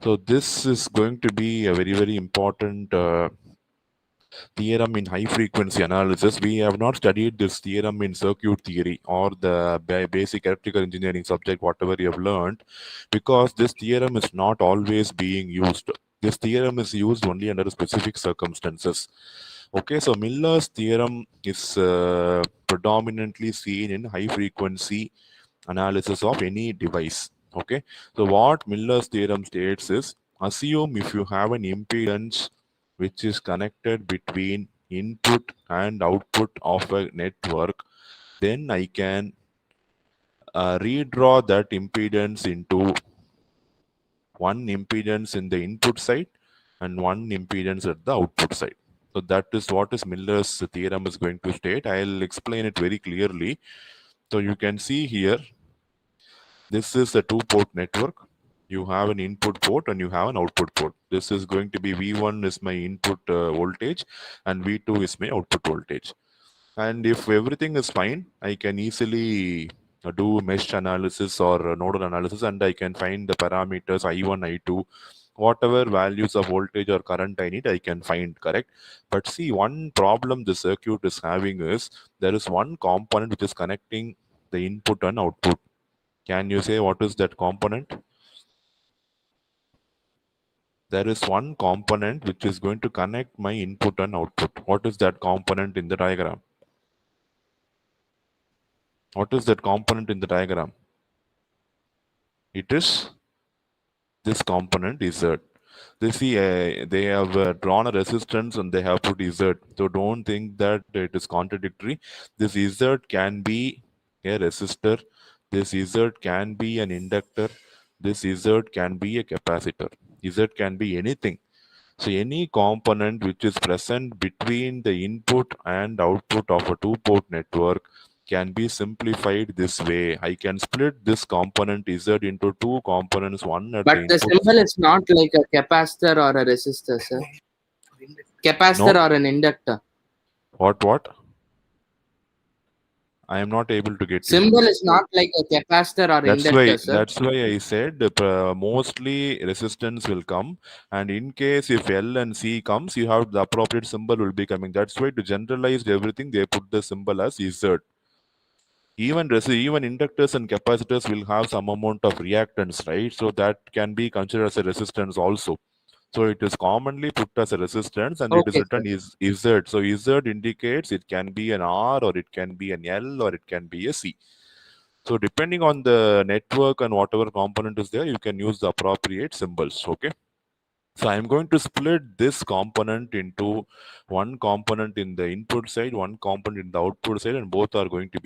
So this is going to be a very, very important theorem in high frequency analysis. We have not studied this theorem in circuit theory or the basic electrical engineering subject, whatever you have learned, because this theorem is not always being used. This theorem is used only under specific circumstances. Okay, so Miller's theorem is predominantly seen in high frequency analysis of any device. Okay, so what Miller's theorem states is, assume if you have an impedance which is connected between input and output of a network, then I can redraw that impedance into one impedance in the input side and one impedance at the output side. So that is what is Miller's theorem is going to state. I'll explain it very clearly. So you can see here, this is a two-port network. You have an input port and you have an output port. This is going to be V1 is my input voltage and V2 is my output voltage. And if everything is fine, I can easily do mesh analysis or nodal analysis, and I can find the parameters I1, I2, whatever values of voltage or current I need, I can find, correct? But see, one problem the circuit is having is, there is one component which is connecting the input and output. Can you say what is that component? There is one component which is going to connect my input and output. What is that component in the diagram? What is that component in the diagram? It is this component Z. They see they have drawn a resistance and they have put Z. So don't think that it is contradictory. This Z can be a resistor. This Z can be an inductor. This Z can be a capacitor. Z can be anything. So any component which is present between the input and output of a two-port network can be simplified this way. I can split this component Z into two components, one at But the the input. symbol is not like a capacitor or a resistor, sir. Capacitor No? or an inductor. What? I am not able to get you. Symbol is not like a capacitor or inductor, sir. That's why I said mostly resistance will come, and in case if L and C comes, you have the appropriate symbol will be coming. That's why to generalize everything, they put the symbol as Z. Even inductors and capacitors will have some amount of reactance, right? So that can be considered as a resistance also. So it is commonly put as a resistance and it is Okay, sir. written is Z. So Z indicates it can be an R or it can be an L or it can be a C. So depending on the network and whatever component is there, you can use the appropriate symbols. Okay. So I'm going to split this component into one component in the input side, one component in the output side, and both are going to be